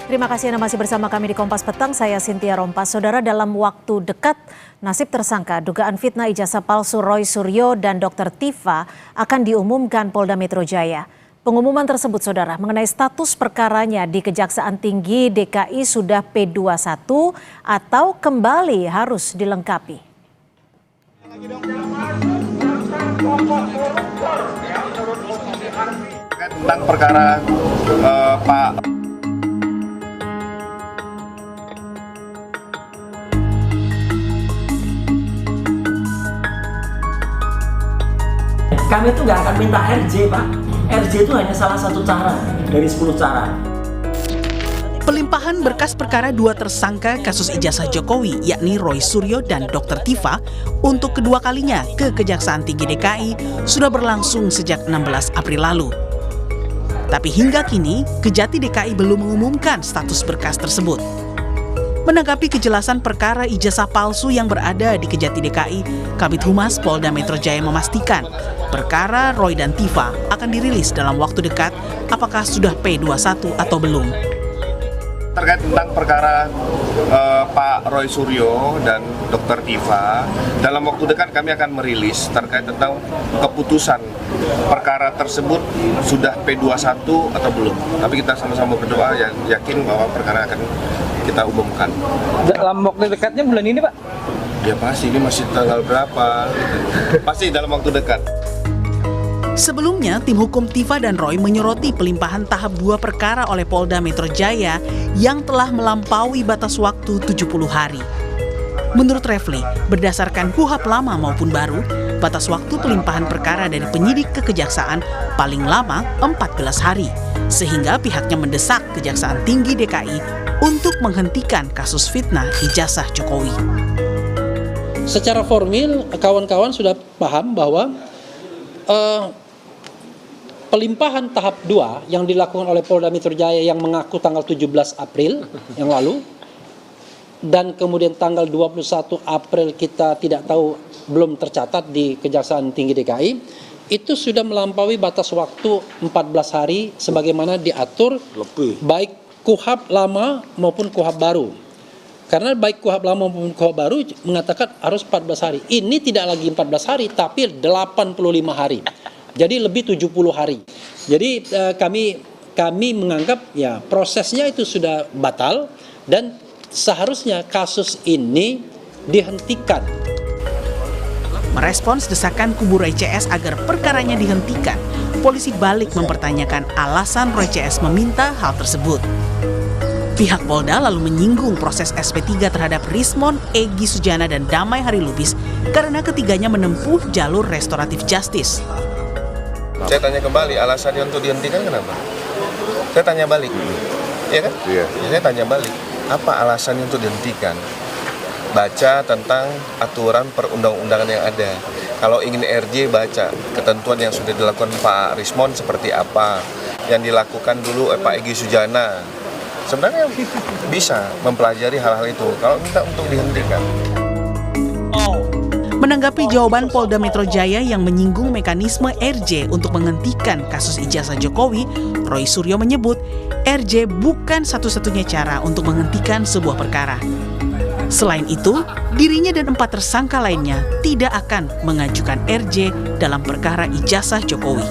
Terima kasih Anda masih bersama kami di Kompas Petang, saya Cynthia Rompas. Saudara, dalam waktu dekat nasib tersangka dugaan fitnah ijazah palsu Roy Suryo dan Dr. Tifa akan diumumkan Polda Metro Jaya. Pengumuman tersebut, saudara, mengenai status perkaranya di Kejaksaan Tinggi DKI sudah P21 atau kembali harus dilengkapi. Tentang perkara Pak kami itu nggak akan minta RJ, Pak. RJ itu hanya salah satu cara dari 10 cara. Pelimpahan berkas perkara dua tersangka kasus ijazah Jokowi, yakni Roy Suryo dan Dr. Tifa, untuk kedua kalinya ke Kejaksaan Tinggi DKI sudah berlangsung sejak 16 April lalu. Tapi hingga kini, Kejati DKI belum mengumumkan status berkas tersebut. Menanggapi kejelasan perkara ijazah palsu yang berada di Kejati DKI, Kabid Humas Polda Metro Jaya memastikan perkara Roy dan Tifa akan dirilis dalam waktu dekat, apakah sudah P21 atau belum. Terkait tentang perkara Pak Roy Suryo dan Dr. Tifa, dalam waktu dekat kami akan merilis terkait tentang keputusan perkara tersebut sudah P21 atau belum. Tapi kita sama-sama berdoa yakin bahwa perkara akan kita umumkan. Dalam waktu dekatnya bulan ini, Pak? Ya pasti, ini masih tanggal berapa? Pasti dalam waktu dekat. Sebelumnya, tim hukum Tifa dan Roy menyoroti pelimpahan tahap 2 perkara oleh Polda Metro Jaya yang telah melampaui batas waktu 70 hari. Menurut Refli, berdasarkan KUHP lama maupun baru, batas waktu pelimpahan perkara dari penyidik ke kejaksaan paling lama 14 hari, sehingga pihaknya mendesak Kejaksaan Tinggi DKI untuk menghentikan kasus fitnah ijazah Jokowi. Secara formil, kawan-kawan sudah paham bahwa pelimpahan tahap 2 yang dilakukan oleh Polda Metro Jaya yang mengaku tanggal 17 April yang lalu, dan kemudian tanggal 21 April kita tidak tahu, belum tercatat di Kejaksaan Tinggi DKI, itu sudah melampaui batas waktu 14 hari sebagaimana diatur baik KUHP lama maupun KUHP baru. Karena baik KUHP lama maupun KUHP baru mengatakan harus 14 hari. Ini tidak lagi 14 hari tapi 85 hari. Jadi lebih 70 hari. Jadi kami menganggap ya prosesnya itu sudah batal dan seharusnya kasus ini dihentikan. Merespons desakan kubu Roy CS agar perkaranya dihentikan, polisi balik mempertanyakan alasan Roy CS meminta hal tersebut. Pihak Polda lalu menyinggung proses SP3 terhadap Rismon, Egy Sujana, dan Damai Harilubis karena ketiganya menempuh jalur restoratif justice. Saya tanya kembali, alasannya untuk dihentikan kenapa? Saya tanya balik, iya kan? Iya. Saya tanya balik, apa alasannya untuk dihentikan? Baca tentang aturan perundang-undangan yang ada. Kalau ingin RJ, baca ketentuan yang sudah dilakukan Pak Rismon seperti apa, yang dilakukan dulu Pak Egy Sujana. Sebenarnya bisa mempelajari hal-hal itu. Kalau minta untuk dihentikan. Menanggapi jawaban Polda Metro Jaya yang menyinggung mekanisme RJ untuk menghentikan kasus ijazah Jokowi, Roy Suryo menyebut RJ bukan satu-satunya cara untuk menghentikan sebuah perkara. Selain itu, dirinya dan 4 tersangka lainnya tidak akan mengajukan RJ dalam perkara ijazah Jokowi.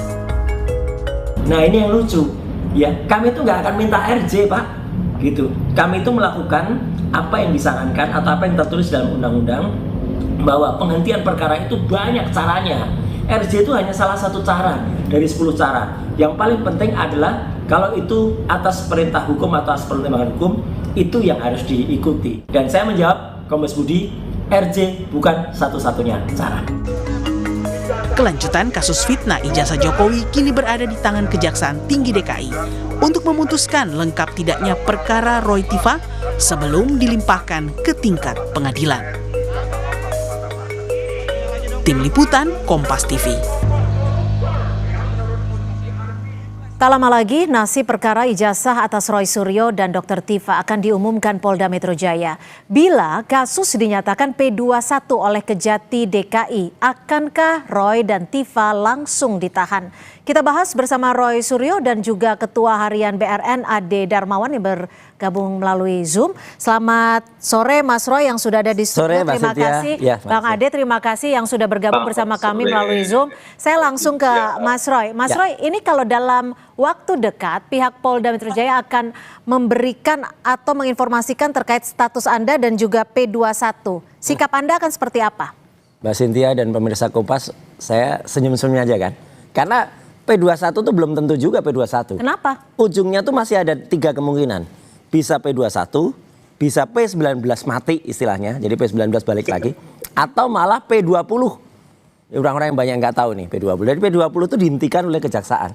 Nah, ini yang lucu. Ya, kami itu nggak akan minta RJ, Pak. Gitu. Kami itu melakukan apa yang disarankan atau apa yang tertulis dalam undang-undang, bahwa penghentian perkara itu banyak caranya. RJ itu hanya salah satu cara dari 10 cara. Yang paling penting adalah kalau itu atas perintah hukum atau atas pertimbangan hukum, itu yang harus diikuti. Dan saya menjawab, Kombes Budi, RJ bukan satu-satunya cara. Kelanjutan kasus fitnah ijazah Jokowi kini berada di tangan Kejaksaan Tinggi DKI untuk memutuskan lengkap tidaknya perkara Roy Tifa sebelum dilimpahkan ke tingkat pengadilan. Tim Liputan Kompas TV. Tak lama lagi, nasib perkara ijazah atas Roy Suryo dan Dr. Tifa akan diumumkan Polda Metro Jaya. Bila kasus dinyatakan P21 oleh Kejati DKI, akankah Roy dan Tifa langsung ditahan? Kita bahas bersama Roy Suryo dan juga Ketua Harian BRN Ade Darmawan yang bergabung melalui Zoom. Selamat sore Mas Roy yang sudah ada di studio. Terima kasih. Ya, Bang Ade, terima kasih yang sudah bergabung bersama kami melalui Zoom. Saya langsung ke Mas Roy. Mas Roy, ini kalau dalam waktu dekat pihak Polda Metro Jaya akan memberikan atau menginformasikan terkait status Anda dan juga P21. Sikap Anda akan seperti apa? Mbak Cynthia dan pemirsa Kompas, saya senyum-senyum aja kan. Karena P21 tuh belum tentu juga P21. Kenapa? Ujungnya tuh masih ada 3 kemungkinan. Bisa P21, bisa P19 mati istilahnya, jadi P19 balik lagi. Atau malah P20. Orang-orang yang banyak nggak tahu nih P20. Jadi P20 itu dihentikan oleh kejaksaan.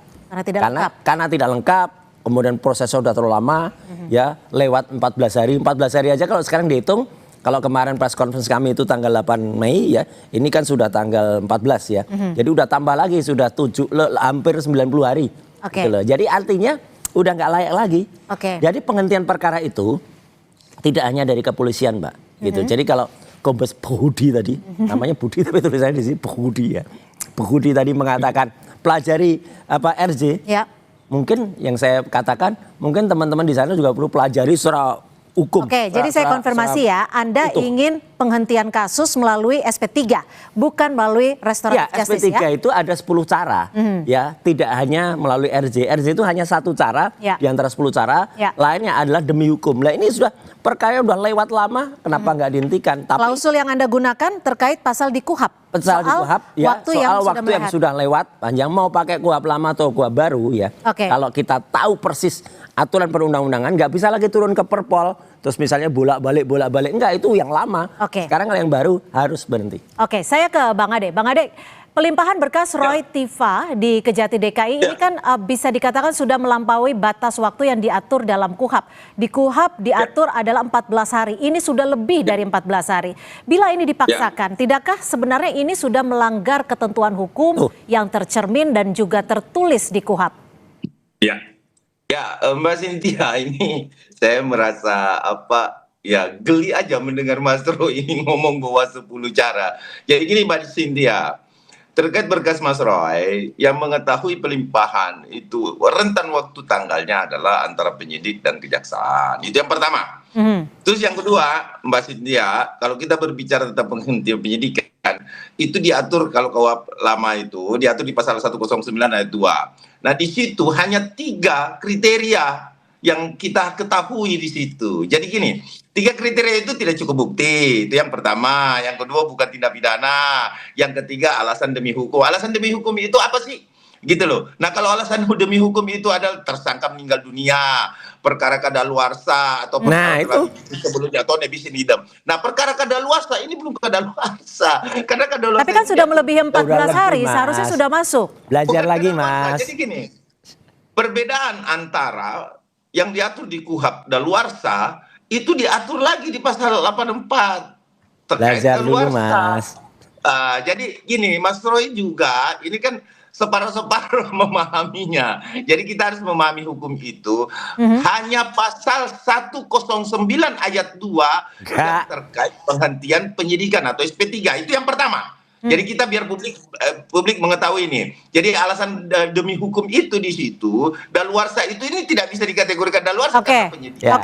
Karena tidak lengkap, kemudian prosesnya sudah terlalu lama, ya lewat 14 hari. 14 hari aja kalau sekarang dihitung, kalau kemarin press conference kami itu tanggal 8 Mei ya, ini kan sudah tanggal 14 ya. Jadi udah tambah lagi, sudah hampir 90 hari. Gitu loh. Jadi artinya udah nggak layak lagi. Jadi penghentian perkara itu tidak hanya dari kepolisian, Mbak. Gitu. Jadi kalau Kombes Budi tadi, namanya Budi tapi tulisannya di sini Budi ya. Budi tadi mengatakan pelajari RJ. Ya. Mungkin yang saya katakan, mungkin teman-teman di sana juga perlu pelajari secara hukum. Jadi saya konfirmasi ya, Anda ingin penghentian kasus melalui SP3, bukan melalui restoratif justice ya? SP3 itu ada 10 cara, ya, tidak hanya melalui RJ. RJ itu hanya satu cara di antara 10 cara, lainnya adalah demi hukum. Nah ini sudah perkara udah lewat lama, kenapa nggak dihentikan? Tapi klausul yang Anda gunakan terkait pasal di KUHAP. Soal waktu yang sudah lewat panjang, mau pakai KUHAP lama atau KUHAP baru ya. Kalau kita tahu persis aturan perundang-undangan, nggak bisa lagi turun ke Perpol, terus misalnya bolak-balik, enggak, itu yang lama. Sekarang kalau yang baru harus berhenti. Saya ke Bang Ade. Bang Ade, pelimpahan berkas Roy Tiva di Kejati DKI ini kan bisa dikatakan sudah melampaui batas waktu yang diatur dalam KUHAP. Di KUHAP diatur adalah 14 hari, ini sudah lebih dari 14 hari. Bila ini dipaksakan, tidakkah sebenarnya ini sudah melanggar ketentuan hukum yang tercermin dan juga tertulis di KUHAP? Ya, Mbak Cynthia, ini saya merasa geli aja mendengar Mas Roy ini ngomong bahwa 10 cara. Jadi gini Mbak Cynthia, terkait berkas Mas Roy yang mengetahui pelimpahan itu rentan waktu tanggalnya adalah antara penyidik dan kejaksaan. Itu yang pertama. Terus yang kedua, Mbak Cynthia, kalau kita berbicara tentang penghentian penyidikan, itu diatur kalau KUHAP lama itu diatur di pasal 109 ayat 2. Nah di situ hanya 3 kriteria yang kita ketahui di situ. Jadi gini, 3 kriteria itu tidak cukup bukti, itu yang pertama. Yang kedua bukan tindak pidana. Yang ketiga alasan demi hukum. Alasan demi hukum itu apa sih? Gitu loh. Nah kalau alasan demi hukum itu adalah tersangka meninggal dunia, perkara kadaluarsa atau perkara sebelumnya atau nebis in idem. Nah perkara kadaluarsa ini belum kadaluarsa. Karena kadaluarsa. Tapi kan sudah melebihi 14 hari, seharusnya sudah masuk. Belajar lagi Mas. Jadi gini, perbedaan antara yang diatur di KUHAP daluarsa itu diatur lagi di pasal 84. Belajar dulu Mas. Jadi gini, Mas Roy juga ini kan separuh-separuh memahaminya. Jadi kita harus memahami hukum itu hanya pasal 109 ayat 2 yang terkait penghentian penyidikan atau SP3. Itu yang pertama. Jadi kita biar publik mengetahui ini. Jadi alasan demi hukum itu di situ, daluarsa itu ini tidak bisa dikategorikan daluarsa karena penyidikan.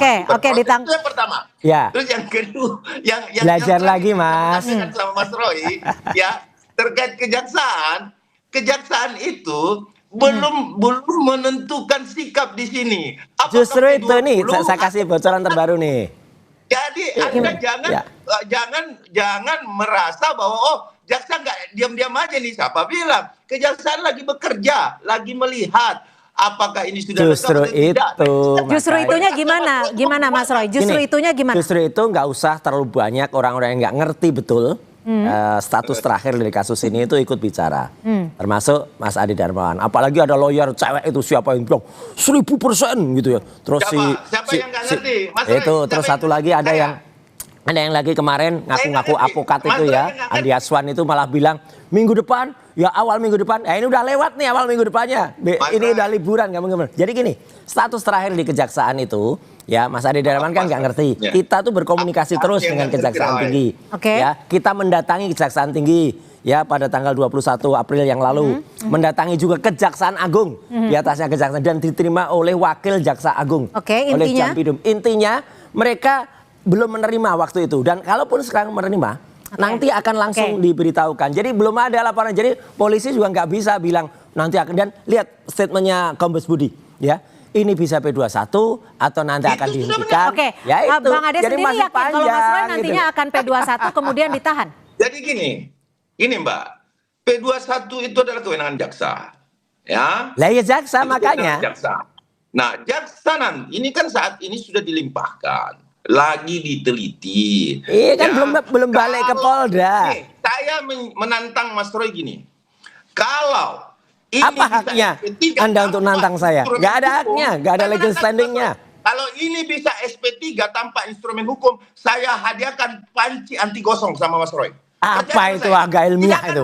Itu yang pertama. Terus yang kedua, yang belajar lagi Mas. Sama Mas Roy, ya terkait kejaksaan itu belum menentukan sikap di sini. Justru itu nih, saya kasih bocoran terbaru nih. Jadi Anda jangan merasa bahwa jaksa nggak diam-diam aja nih. Siapa bilang kejaksaan lagi bekerja, lagi melihat apakah ini sudah justru itu. Justru itunya gimana Mas Roy? Itunya gimana? Justru itu nggak usah terlalu banyak orang-orang yang nggak ngerti betul. Status terakhir dari kasus ini itu ikut bicara, termasuk Mas Ade Darmawan. Apalagi ada lawyer cewek itu siapa yang bilang 1000% gitu ya. Terus siapa yang nggak ngerti? Itu terus satu lagi ada yang lagi kemarin ngaku-ngaku avokat itu ya, Andi Aswan itu malah bilang minggu depan, ya awal minggu depan. Ini udah lewat nih awal minggu depannya. Ini udah liburan kamu. Jadi gini, status terakhir di kejaksaan itu, ya Mas Ade Darmawan kan nggak ngerti. Kita tuh berkomunikasi terus dengan Kejaksaan Tinggi. Ya, kita mendatangi Kejaksaan Tinggi. ya pada tanggal 21 April yang lalu, mendatangi juga Kejaksaan Agung, di atasnya Kejaksaan, dan diterima oleh Wakil Jaksa Agung, oleh Jampidum. Intinya mereka belum menerima waktu itu, dan kalaupun sekarang menerima, nanti akan langsung diberitahukan. Jadi belum ada laporan, jadi polisi juga nggak bisa bilang nanti akan. Dan lihat statementnya Kombes Budi, ya. Ini bisa P21 atau nanti akan dihentikan. Ya itu. Bang Ade jadi sendiri masih yakin panjang, kalau Mas Roy nantinya gitu. akan P21 kemudian ditahan? Jadi ini Mbak, P21 itu adalah kewenangan jaksa. Ya. Lah ya jaksa Itu makanya. kewenangan jaksa. Nah, jaksa nanti ini kan saat ini sudah dilimpahkan, lagi diteliti. Iya kan belum balik ke Polda. Saya menantang Mas Roy gini. Kalau ini Apa haknya Anda untuk nantang saya? Nggak ada haknya, nggak ada legal standingnya. Kalau ini bisa SP3 tanpa instrumen hukum, saya hadiahkan panci anti gosong sama Mas Roy. Apa itu agak ilmiah itu?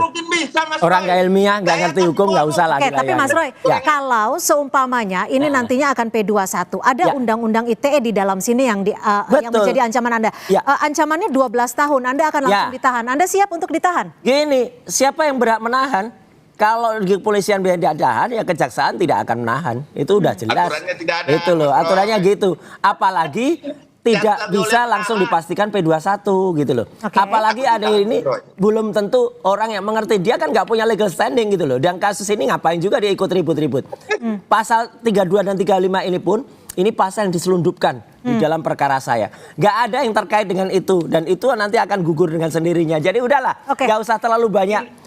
Orang nggak ilmiah, nggak ngerti hukum, nggak usah lah. Oke, tapi Mas Roy, kalau seumpamanya ini nantinya akan P21, ada undang-undang ITE di dalam sini yang menjadi ancaman Anda. Ancamannya 12 tahun, Anda akan langsung ditahan. Anda siap untuk ditahan? Gini, siapa yang berhak menahan? Kalau di kepolisian tidak ditahan, ya kejaksaan tidak akan menahan. Itu udah jelas. Aturannya tidak ada. Itu loh, aturannya gitu. Apalagi tidak bisa langsung dipastikan P21 gitu loh. Apalagi ada ini belum tentu orang yang mengerti. Dia kan nggak punya legal standing gitu loh. Dan kasus ini ngapain juga dia ikut ribut-ribut. Pasal 32 dan 35 ini pun, ini pasal yang diselundupkan di dalam perkara saya. Nggak ada yang terkait dengan itu. Dan itu nanti akan gugur dengan sendirinya. Jadi udahlah, nggak usah terlalu banyak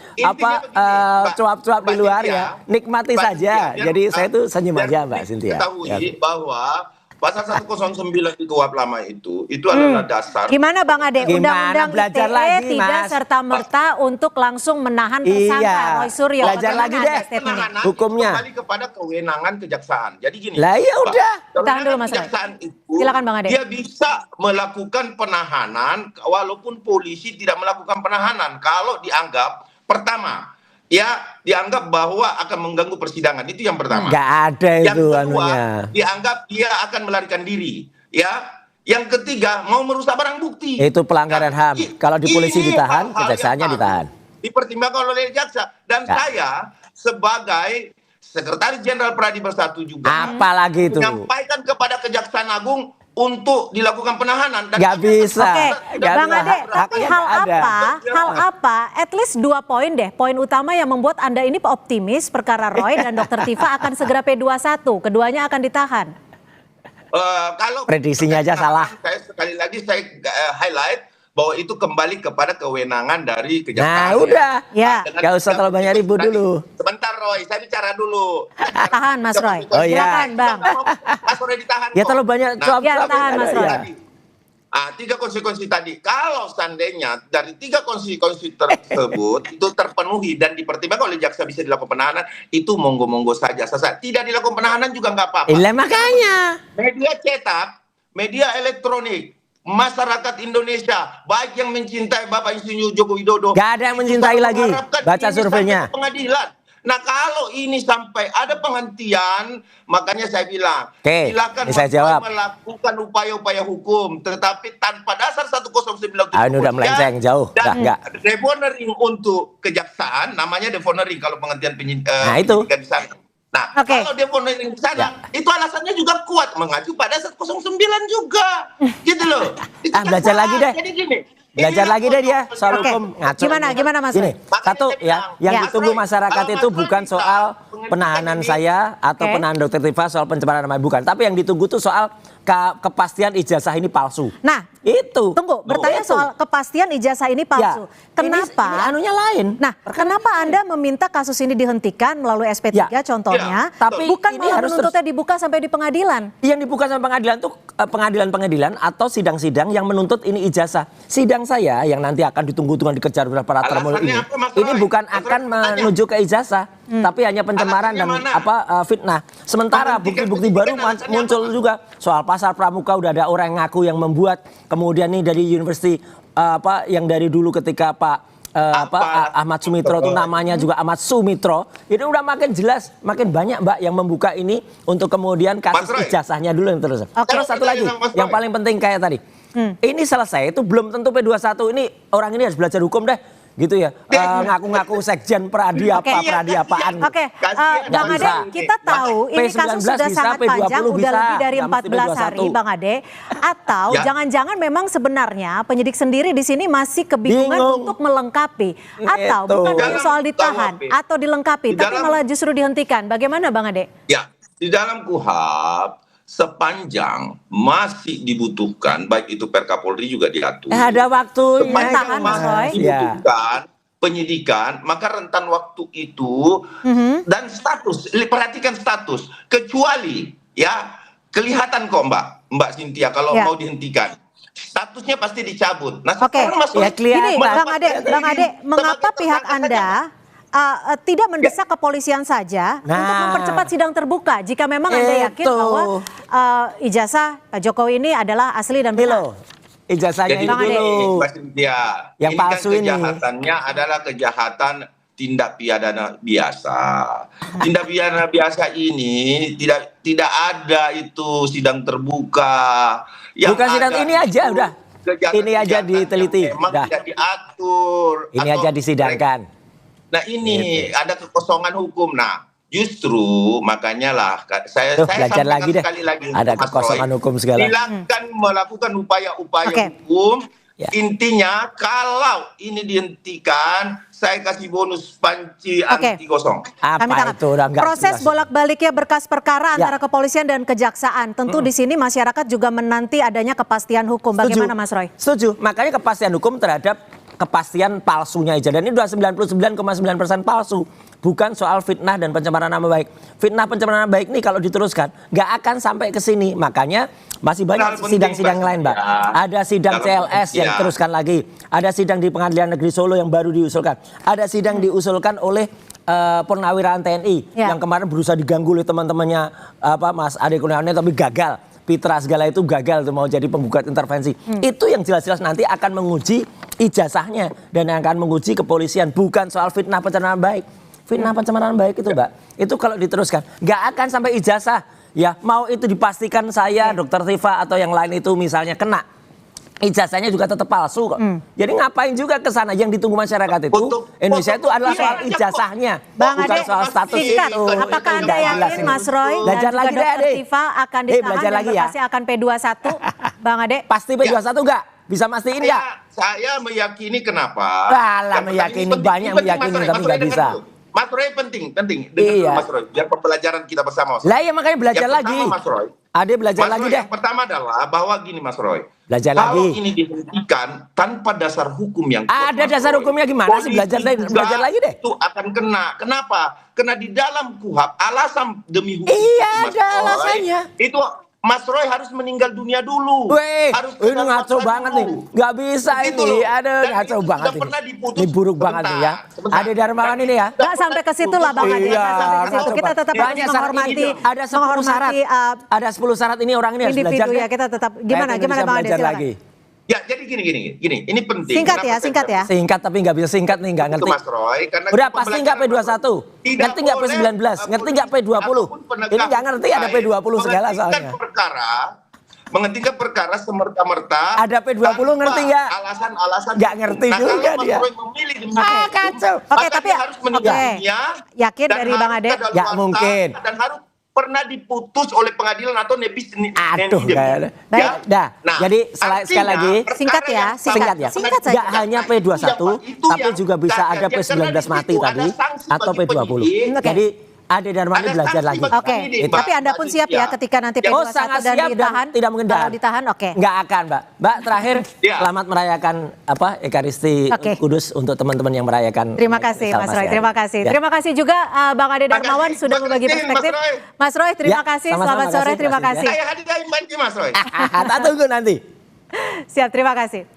cuap-cuap di luar ya. Nikmati saja. Jadi saya tuh senyum aja Mbak Cynthia. Ketahui bahwa pasal 109 di KUHP lama itu adalah dasar. Gimana Bang Ade? Undang-undang belajar ITE lagi, tidak Mas. serta-merta untuk langsung menahan tersangka Roy Suryo. Belajar lagi deh hukumnya. Kembali kepada kewenangan kejaksaan. Jadi gini. Lah ya udah. Tahan dulu Mas Roy. Silakan Bang Ade. Dia bisa melakukan penahanan walaupun polisi tidak melakukan penahanan kalau dianggap pertama, ya dianggap bahwa akan mengganggu persidangan. Itu yang pertama. Nggak ada itu yang kedua, anunya. dianggap dia akan melarikan diri. Ya. Yang ketiga, mau merusak barang bukti. Itu pelanggaran HAM. Kalau di polisi ditahan, kejaksaannya ditahan. Dipertimbangkan oleh jaksa. Dan saya sebagai Sekretaris Jenderal Pradi Bersatu juga. Apalagi itu. Menyampaikan kepada Kejaksaan Agung untuk dilakukan penahanan. Nggak bisa. Bang Ade, tapi hal apa, at least 2 poin deh. Poin utama yang membuat Anda ini optimis perkara Roy dan Dr. Tifa akan segera P21. Keduanya akan ditahan. Kalau prediksinya aja salah. Sekali lagi saya highlight bahwa itu kembali kepada kewenangan dari kejaksaan. Nah udah, nggak usah terlalu banyak ribut dulu. Sebentar Roy, saya bicara dulu. Tahan Mas Roy. Oh iya. Silakan Bang. Mas Roy ditahan. Ya terlalu banyak cuap-cuap. Tahan Mas Roy. 3 konsekuensi tadi. Kalau seandainya dari 3 konsekuensi tersebut itu terpenuhi dan dipertimbangkan oleh jaksa bisa dilakukan penahanan, itu monggo-monggo saja. Tidak dilakukan penahanan juga nggak apa-apa. Makanya. Media cetak, media elektronik, masyarakat Indonesia, baik yang mencintai Bapak Insinyur Joko Widodo, gak ada yang mencintai lagi. Baca surveinya. Pengadilan. Nah kalau ini sampai ada penghentian, makanya saya bilang, silakan saya jawab. melakukan upaya-upaya hukum, tetapi tanpa dasar 109. Ini udah melenceng jauh. Dan deponering untuk kejaksaan, namanya deponering kalau penghentian nah itu. di sana. Nah, kalau deponering di sana, itu alasannya juga kuat mengacu pada 109 juga, gitu loh. Belajar lagi deh. Jadi gini. Belajar lagi deh dia soal hukum ngaco. Gimana Mas? Gini, satu ya, yang ditunggu masyarakat itu bukan soal penahanan saya atau penahanan Dr. Tifa soal pencemaran nama, bukan. Tapi yang ditunggu tuh soal kepastian ijazah ini palsu. Nah, itu. Tunggu, bertanya soal kepastian ijazah ini palsu. Kenapa? Ini anunya lain. Nah, kenapa Anda meminta kasus ini dihentikan melalui SP3 contohnya, tapi bukan ini malah harus menuntutnya dibuka sampai di pengadilan? Yang dibuka sampai pengadilan tuh pengadilan-pengadilan atau sidang-sidang yang menuntut ini ijazah. Sidang saya yang nanti akan ditunggu-tunggu dikejar oleh para termul ini bukan akan menuju ke ijazah, tapi hanya pencemaran dan fitnah. Sementara bukti-bukti baru muncul juga soal pasal pramuka, udah ada orang yang ngaku yang membuat, kemudian nih dari university yang dari dulu ketika Ahmad Sumitro itu namanya juga Ahmad Sumitro, itu udah makin jelas, makin banyak Mbak yang membuka ini untuk kemudian kasus ijazahnya dulu yang terus. Terus satu lagi yang paling penting kayak tadi. Ini selesai itu belum tentu P21 ini orang ini harus belajar hukum deh. gitu ya. Ngaku-ngaku sekjen peradiapaan. Oke, Bang Ade, kita tahu ini kasus sudah sangat panjang, udah lebih dari 14 hari, Bang Ade. Atau jangan-jangan memang sebenarnya penyidik sendiri di sini masih kebingungan untuk melengkapi, atau bukan hanya soal ditahan atau dilengkapi, tapi malah justru dihentikan. Bagaimana, Bang Ade? Ya, di dalam KUHP sepanjang masih dibutuhkan, baik itu Perkapolri juga diatur. Ada waktu sepanjang masih dibutuhkan penyidikan, maka rentan waktu itu dan status, perhatikan status, kecuali ya kelihatan kok Mbak Cynthia kalau mau dihentikan. Statusnya pasti dicabut. Nah, sekarang Gini, Bang Ade, mengapa pihak Anda tidak mendesak kepolisian saja untuk mempercepat sidang terbuka jika memang Anda yakin bahwa ijazah Pak Jokowi ini adalah asli dan benar? Ijazahnya ini dulu, Mbak Cynthia. Yang palsu ini. Kejahatannya adalah kejahatan tindak pidana biasa. Tindak pidana biasa ini tidak ada itu sidang terbuka. Yang bukan sidang ini aja udah. Ini aja diteliti. Memang tidak diatur. Ini aja disidangkan. Nah ini ada kekosongan hukum. Nah justru makanya lah saya belajar lagi deh. Sekali lagi ada kekosongan hukum segala. Silakan melakukan upaya-upaya hukum. Intinya kalau ini dihentikan, saya kasih bonus panci anti gosong. Apa itu? Proses bolak-baliknya berkas perkara antara kepolisian dan kejaksaan. Tentu di sini masyarakat juga menanti adanya kepastian hukum. Bagaimana Mas Roy? Setuju. Makanya kepastian hukum terhadap kepastian palsunya ijazah. Dan ini udah 99,9% palsu. Bukan soal fitnah dan pencemaran nama baik. Fitnah pencemaran nama baik ini kalau diteruskan nggak akan sampai ke sini. Makanya masih banyak sidang-sidang lain, Mbak. Ada sidang CLS yang diteruskan lagi. Ada sidang di Pengadilan Negeri Solo yang baru diusulkan. Ada sidang diusulkan oleh Purnawirawan TNI yang kemarin berusaha diganggu oleh teman-temannya Mas Ade Kurniawan tapi gagal. Pitra segala itu gagal tuh mau jadi penggugat intervensi. Itu yang jelas-jelas nanti akan menguji ijazahnya dan yang akan menguji kepolisian, bukan soal fitnah pencemaran baik. Fitnah pencemaran baik itu, Mbak, itu kalau diteruskan nggak akan sampai ijazah. Ya mau itu dipastikan saya, Dokter Tifa atau yang lain itu misalnya kena, ijazahnya juga tetap palsu kok. Jadi ngapain juga ke sana? Yang ditunggu masyarakat itu Indonesia itu adalah soal ijazahnya, bukan soal status itu. Apakah Anda yakin Mas Roy dan juga Dokter Tifa akan ditahan dan berkasnya akan P21? Bang Ade? Pasti P21 enggak? Bisa mastiin enggak? Saya meyakini kenapa? Lah meyakini banyak meyakini tapi nggak bisa. Mas Roy penting. Dengar Mas Roy, biar pembelajaran kita bersama. Lah ya makanya belajar lagi. Mas Roy. Ade belajar lagi deh. Yang pertama adalah bahwa gini Mas Roy. Belajar kalau lagi. Ini dihentikan tanpa dasar hukum yang kuat. Ada dasar hukumnya gimana sih? Belajar lagi deh. Itu akan kena. Kenapa? Karena di dalam KUHP alasan demi hukum. Iya, ada alasannya. Itu Mas Roy harus meninggal dunia dulu. Harus ini ngaco banget nih. Nggak bisa ini. Ada ngaco banget ini. Ini buruk banget nih ya. Ada Darmawan ini ya. Nggak sampai ke situ lah Bang Ade. Kita tetap harus menghormati. Ada 10 syarat. Ada 10 syarat ini orang ini harus belajar. Ya kita tetap gimana Bang Ade silakan. Ya jadi gini, ini penting. Singkat ya. Singkat tapi nggak bisa singkat nih, nggak ngerti. Mas Roy, karena udah pasti nggak P21, ngerti nggak P19, ngerti nggak P20. Ini nggak ngerti ada P20 segala soalnya. Menghentikan perkara semerta-merta. Ada P20 ngerti nggak? Alasan-alasan. Nggak ngerti juga dia. Kacau. Oke tapi harus meninggalnya. Yakin dari Bang Ade? Nggak mungkin. Dan harus pernah diputus oleh pengadilan atau nebis. Aduh, nggak ada. Nah, jadi sekali lagi singkat ya. Singkat saja. Nggak hanya P21, tapi juga bisa ada P19 mati tadi atau P20. Jadi Ade Darmawan belajar lagi. Oke. Tapi Anda pun siap ya ketika nanti P21 dan ditahan? Tidak mungkin ditahan, oke. Nggak akan, Mbak. Mbak terakhir selamat merayakan Ekaristi Kudus untuk teman-teman yang merayakan. Terima kasih Mas Roy, terima kasih. Terima kasih juga Bang Ade Darmawan sudah berbagi perspektif. Mas Roy, terima kasih. Selamat sore, terima kasih. Saya hadir Mas Roy. Tak tunggu nanti. Siap, terima kasih.